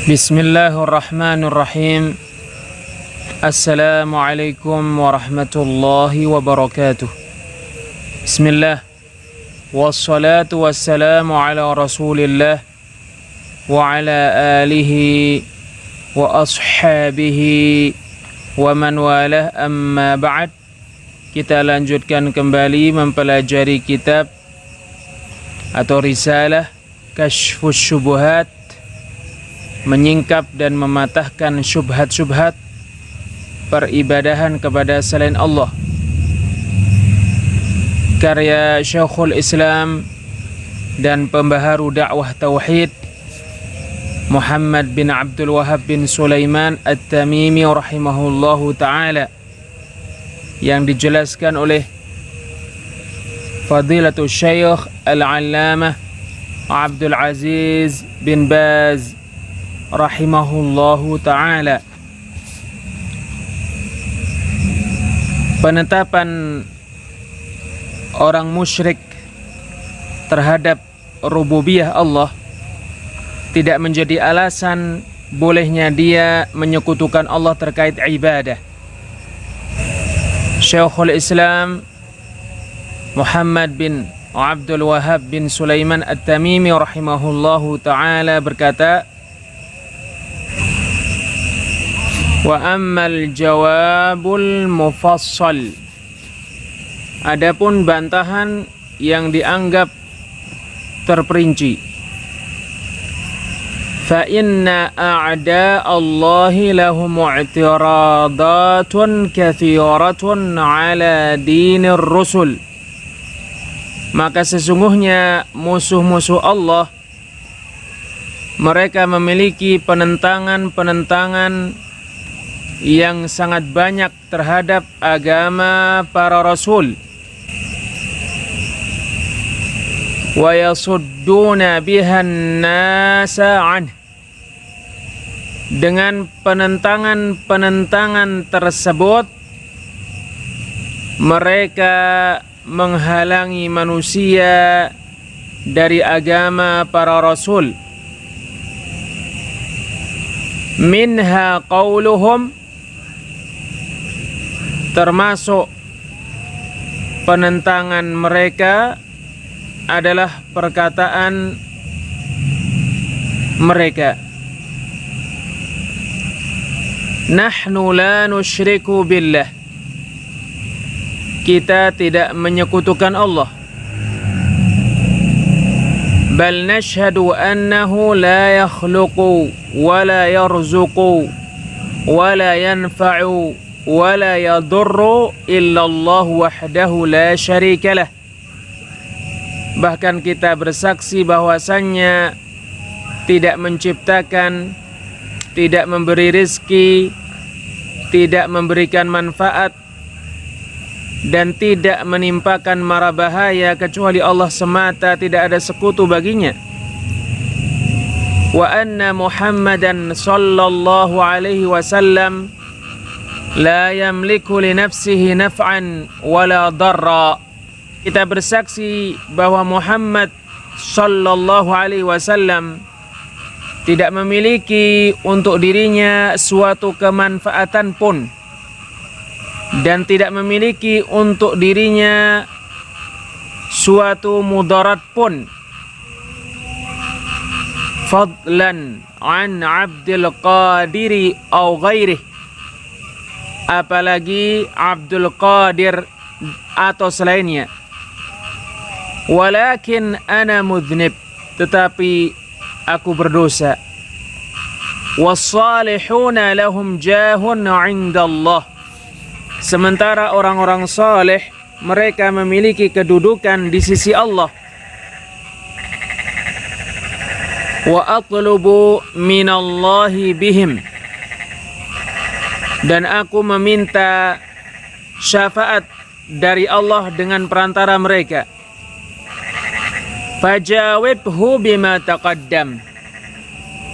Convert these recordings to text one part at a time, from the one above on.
Bismillahirrahmanirrahim. Assalamualaikum warahmatullahi wabarakatuh. Bismillah. Wassalatu wassalamu ala rasulillah wa ala alihi wa ashabihi wa man walah, amma ba'd. Kita lanjutkan kembali mempelajari kitab atau risalah Kashfus Syubuhat, menyingkap dan mematahkan syubhat-syubhat peribadahan kepada selain Allah, karya Syekhul Islam dan pembaharu dakwah tauhid Muhammad bin Abdul Wahhab bin Sulaiman At-Tamimi rahimahullahu ta'ala, yang dijelaskan oleh Fadilatul Syekh Al-Allamah Abdul Aziz bin Baz rahimahullahu ta'ala. Penetapan orang musyrik terhadap rububiyah Allah tidak menjadi alasan bolehnya dia menyekutukan Allah terkait ibadah. Syekhul Islam Muhammad bin Abdul Wahhab bin Sulaiman At-Tamimi rahimahullahu ta'ala berkata, wa ammal jawabul mufassal, adapun bantahan yang dianggap terperinci, fa inna a'da Allahi lahum i'tiradatun kathiratun ala dinir rusul, maka sesungguhnya musuh-musuh Allah mereka memiliki penentangan-penentangan yang sangat banyak terhadap agama para rasul. Wa yasudduna bihan nasa an, dengan penentangan-penentangan tersebut mereka menghalangi manusia dari agama para rasul. Minha qauluhum, termasuk penentangan mereka adalah perkataan mereka, nahnu la nusyriku billah, kita tidak menyekutukan Allah, bal nashhadu annahu la yakhluqu wa la yarzuqu wa la yanfa'u wala yadurru illallah wahdahu la syarikalah. Bahkan kita bersaksi bahwasannya tidak menciptakan, tidak memberi rizki, tidak memberikan manfaat, dan tidak menimpakan mara bahaya kecuali Allah semata, tidak ada sekutu baginya. Wa anna Muhammadan sallallahu alaihi wasallam la yamliku li nafsihi naf'an wala darra, kita bersaksi bahwa Muhammad sallallahu alaihi wasallam tidak memiliki untuk dirinya suatu kemanfaatan pun dan tidak memiliki untuk dirinya suatu mudarat pun, fadlan an Abdul Qadiri au ghairihi, apalagi Abdul Qadir atau selainnya. Walakin ana mudhnib, tetapi aku berdosa. Wassalihuna lahum jahun 'inda Allah, sementara orang-orang saleh mereka memiliki kedudukan di sisi Allah. Wa atlubu minallahi bihim, dan aku meminta syafaat dari Allah dengan perantara mereka. Fajawibhu bima taqaddam,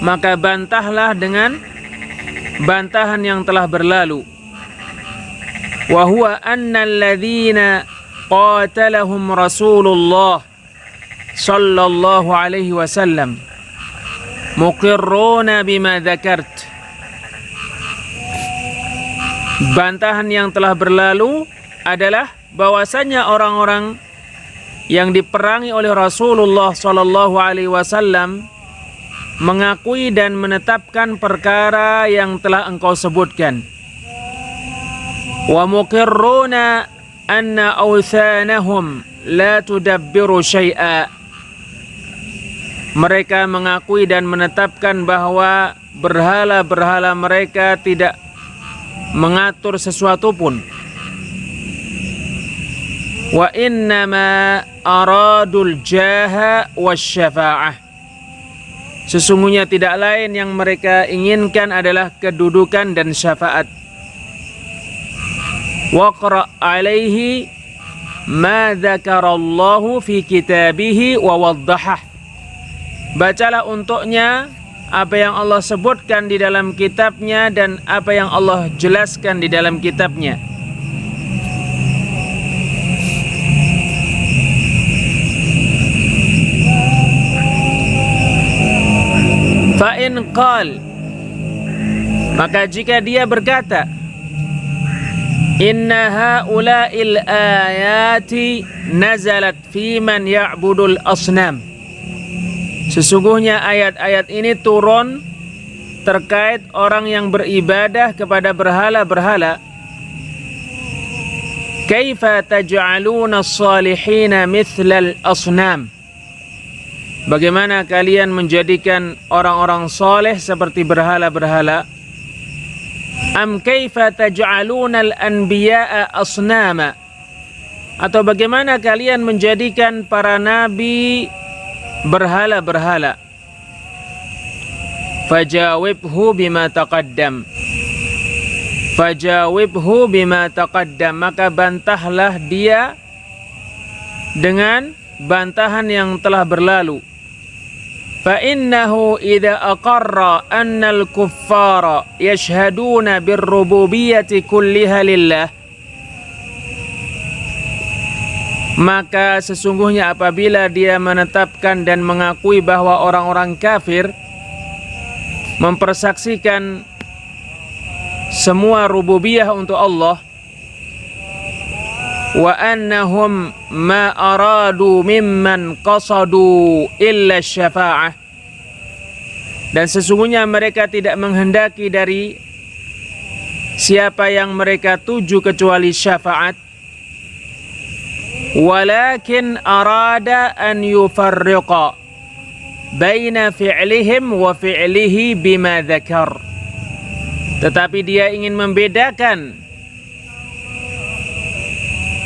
maka bantahlah dengan bantahan yang telah berlalu. Wa huwa anna alladhina qatalahum Rasulullah sallallahu alaihi wasallam, muqirruna bima dzakart. Bantahan yang telah berlalu adalah bahwasanya orang-orang yang diperangi oleh Rasulullah sallallahu alaihi wasallam mengakui dan menetapkan perkara yang telah engkau sebutkan. Wa muqirruna anna awthanahum la tudabbiru syai'a. Mereka mengakui dan menetapkan bahwa berhala-berhala mereka tidak mengatur sesuatu pun. Wa innama aradul jaha wasyafa'ah. Sesungguhnya tidak lain yang mereka inginkan adalah kedudukan dan syafaat. Waqra' alaihi ma dzakarallahu fi kitabihi wa waddahah. Bacalah untuknya apa yang Allah sebutkan di dalam kitabnya dan apa yang Allah jelaskan di dalam kitabnya. Fa'in qal, maka jika dia berkata, inna haula'il ayati nazalat fi man ya'budul asnam. Sesungguhnya ayat-ayat ini turun terkait orang yang beribadah kepada berhala-berhala. Kaifa taj'aluna as-salihina mithlal asnam. Bagaimana kalian menjadikan orang-orang soleh seperti berhala-berhala? Am kaifa taj'aluna al-anbiya'a asnama. Atau bagaimana kalian menjadikan para nabi berhala-berhala? Fajawibhu bima taqaddam. Fajawibhu bima taqaddam. Maka bantahlah dia dengan bantahan yang telah berlalu. Fa innahu idza aqarra anna al-kuffara yashhaduna bir-rububiyyati kulliha lillah. Maka sesungguhnya apabila dia menetapkan dan mengakui bahwa orang-orang kafir mempersaksikan semua rububiyah untuk Allah, wa annahum ma aradu mimman qasadu illa syafa'ah, dan sesungguhnya mereka tidak menghendaki dari siapa yang mereka tuju kecuali syafaat. Walakin arada an yufarriqa baina fi'lihim wa fi'lihi bima dzakar. Tetapi dia ingin membedakan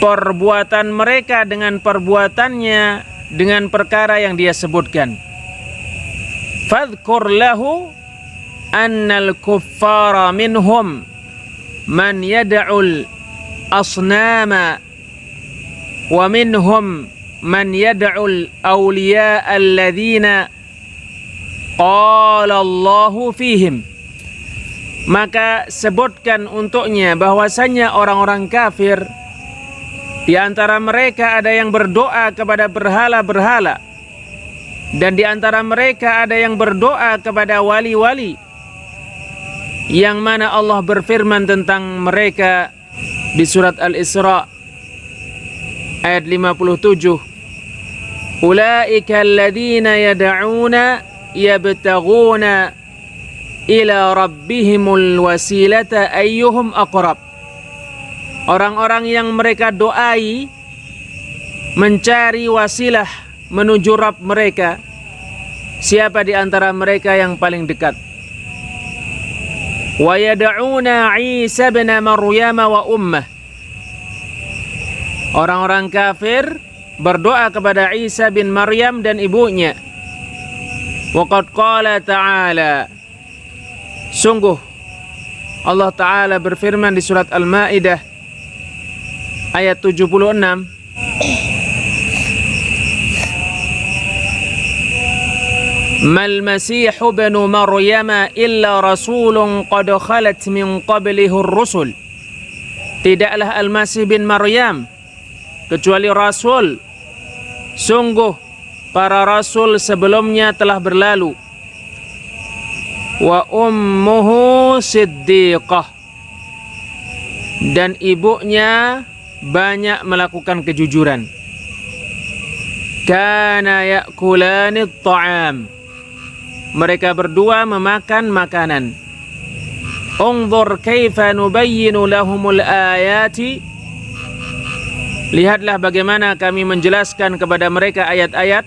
perbuatan mereka dengan perbuatannya dengan perkara yang dia sebutkan. Fadhkur lahu annal kuffara minhum man yad'ul asnama wa minhum man yad'ul awliya alladhina qala Allahu fihim. Maka sebutkan untuknya bahwasanya orang-orang kafir di antara mereka ada yang berdoa kepada berhala-berhala, dan di antara mereka ada yang berdoa kepada wali-wali, yang mana Allah berfirman tentang mereka di surat Al-Isra ayat 57. Ulaika alladhina yad'una yabtaghuna ila rabbihimul wasilata ayyuhum aqrab. Orang-orang yang mereka doai mencari wasilah menuju Rabb mereka, siapa di antara mereka yang paling dekat. Wa yad'una Isa ibn Maryam wa ummah. Orang-orang kafir berdoa kepada Isa bin Maryam dan ibunya. Wa qad qala ta'ala, sungguh Allah Ta'ala berfirman di surat Al-Maidah ayat 76. Mal Masih ibn Maryam illa rasulun qad khalat min qablihi ar-rusul. Tidaklah Al-Masih bin Maryam kecuali rasul, sungguh para rasul sebelumnya telah berlalu. wa ummuhu siddiqah, dan ibunya banyak melakukan kejujuran. Kana ya'kulani at-ta'am, mereka berdua memakan makanan. Unzur kaifa nubayyinu lahumul ayati, lihatlah bagaimana kami menjelaskan kepada mereka ayat-ayat.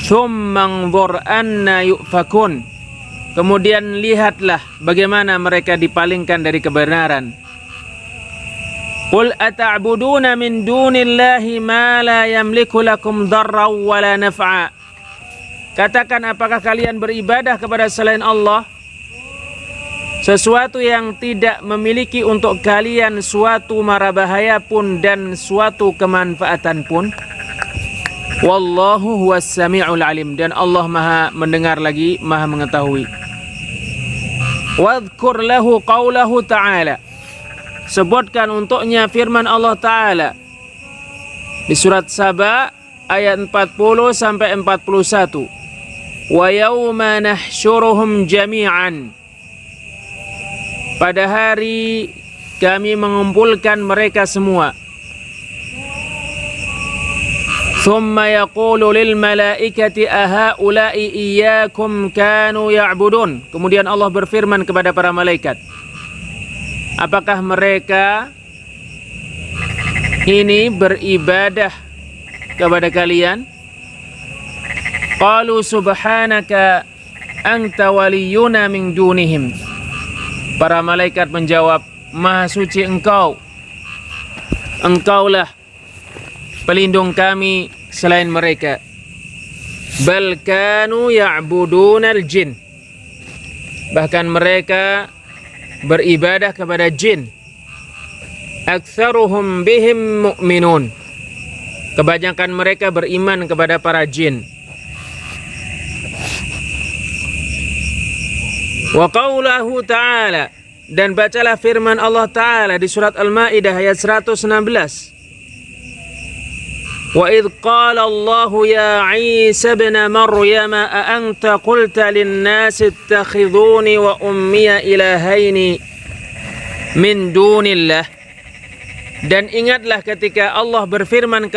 Tsumma unzur anna yufakun, kemudian lihatlah bagaimana mereka dipalingkan dari kebenaran. Qul ata'buduna min dunillahi ma la yamliku lakum dharran wa la naf'a, katakan, apakah kalian beribadah kepada selain Allah sesuatu yang tidak memiliki untuk kalian suatu mara bahaya pun dan suatu kemanfaatan pun? Wallahu huwas sami'ul alim, dan Allah maha mendengar lagi maha mengetahui. Wadhkur lahu qawlahu ta'ala, sebutkan untuknya firman Allah Ta'ala di surat Saba ayat 40 sampai 41. Wa yawma nahsyuruhum jami'an, pada hari kami mengumpulkan mereka semua. Thumma yaqulu lil malaikati ahaula'i iyyakum kanu ya'budun, kemudian Allah berfirman kepada para malaikat, apakah mereka ini beribadah kepada kalian? Qalu subhanaka anta waliyuna min dunihim, para malaikat menjawab, maha suci engkau, engkaulah pelindung kami selain mereka. Bal kanu ya'budunal jin, bahkan mereka beribadah kepada jin. Aktsaruhum bihim mu'minun, kebanyakan mereka beriman kepada para jin. Wa qawlahu ta'ala, dan bacalah firman Allah Ta'ala di surat Al-Maidah ayat 116. Wa idh qala Allahu ya Isa ibn Maryam a anta qulta lin-nasi ittakhidhuni wa ummiya ilahaini min dunillah, dan ingatlah ketika Allah berfirman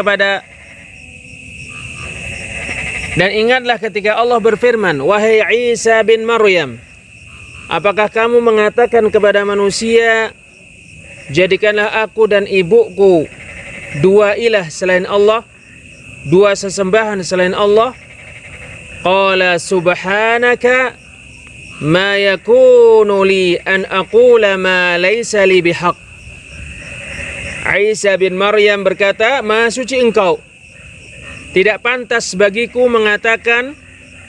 wahai Isa bin Maryam, apakah kamu mengatakan kepada manusia, jadikanlah aku dan ibuku dua ilah selain Allah, dua sesembahan selain Allah? Qala subhanaka ma yakunu li an aqula ma laysa li bihaq. Isa bin Maryam berkata, maha suci engkau, tidak pantas bagiku mengatakan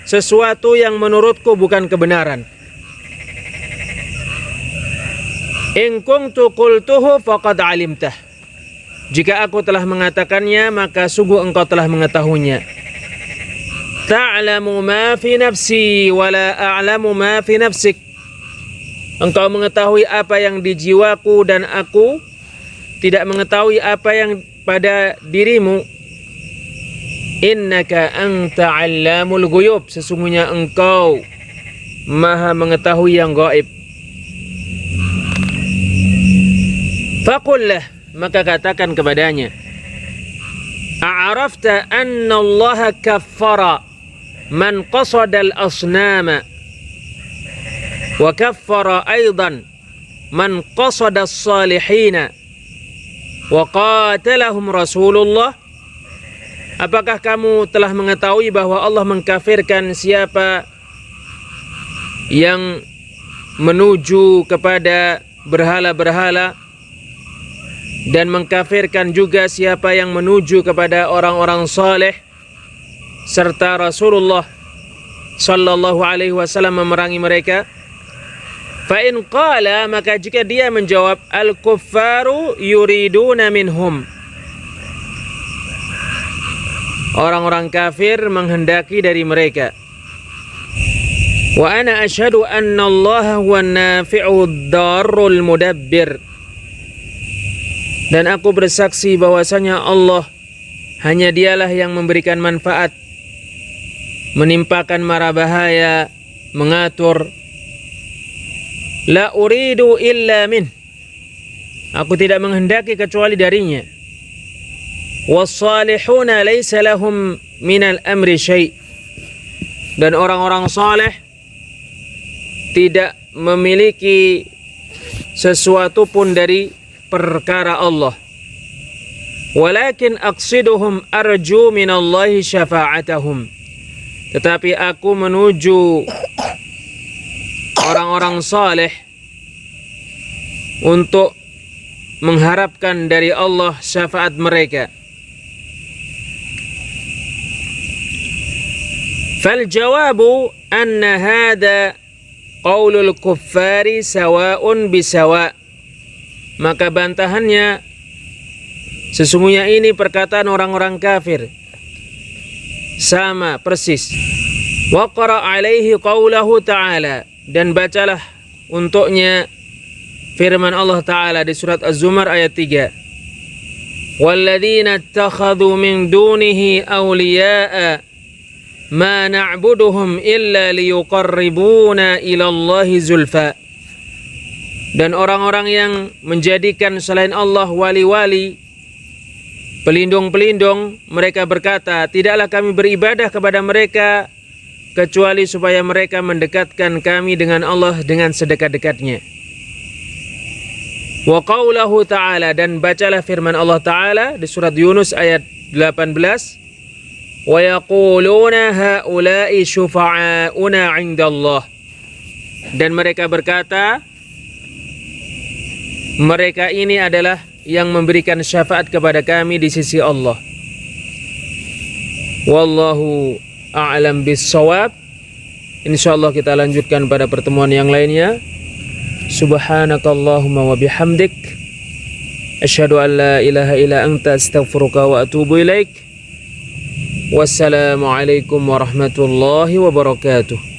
sesuatu yang menurutku bukan kebenaran. In kuntu qultuhu faqad alimtah, jika aku telah mengatakannya maka sungguh engkau telah mengetahuinya. Ta'lamu ma fi nafsi wa la a'lamu ma fi nafsik, engkau mengetahui apa yang di jiwaku dan aku tidak mengetahui apa yang pada dirimu. Innaka anta 'allamul ghuyub, sesungguhnya engkau maha mengetahui yang gaib. Faqullah, maka katakan kepadanya, a'arafta anna Allah kaffara man qasada al-asnama wa kaffara aidan man qasada as-salihina wa qatalahum Rasulullah. Apakah kamu telah mengetahui bahwa Allah mengkafirkan siapa yang menuju kepada berhala-berhala, dan mengkafirkan juga siapa yang menuju kepada orang-orang saleh, serta Rasulullah sallallahu alaihi wasallam memerangi mereka? Fa in qala, maka jika dia menjawab, al-kuffaru yuriduna minhum, orang-orang kafir menghendaki dari mereka. Wa ana asyhadu anna Allah huwa an-nafi'ud darrul mudabbir, dan aku bersaksi bahwasanya Allah hanya dialah yang memberikan manfaat, menimpakan mara bahaya, mengatur, la uridu illa min, aku tidak menghendaki kecuali darinya. Was-salihuna laysa lahum minal amri syai', dan orang-orang saleh tidak memiliki sesuatu pun dari perkara Allah. Walakin aqsiduhum arju minallahi syafa'atahum, tetapi aku menuju orang-orang saleh untuk mengharapkan dari Allah syafaat mereka. Fal jawabu anna hadha qaulul kuffari sawa'un bisawa', maka bantahannya, sesungguhnya ini perkataan orang-orang kafir, sama persis. Wa qara alaihi qaulahu ta'ala, dan bacalah untuknya firman Allah Ta'ala di surat Az-Zumar ayat 3. Walladzina ittakhadhu min dunihi awliya'a ma na'buduhum illa liyuqarribuna ila Allahi zulfa, dan orang-orang yang menjadikan selain Allah wali-wali, pelindung-pelindung, mereka berkata, tidaklah kami beribadah kepada mereka kecuali supaya mereka mendekatkan kami dengan Allah dengan sedekat-dekatnya. Wa qaulahu ta'ala, dan bacalah firman Allah Ta'ala di surat Yunus ayat 18. Wa yaquluna haula'i syufa'auna 'indallah, dan mereka berkata, mereka ini adalah yang memberikan syafaat kepada kami di sisi Allah. Wallahu a'lam bis-shawab. Insyaallah kita lanjutkan pada pertemuan yang lainnya. Subhanakallahumma wa bihamdik, asyhadu an la ilaha illa anta, astaghfiruka wa atubu ilaik. Wassalamualaikum warahmatullahi wabarakatuh.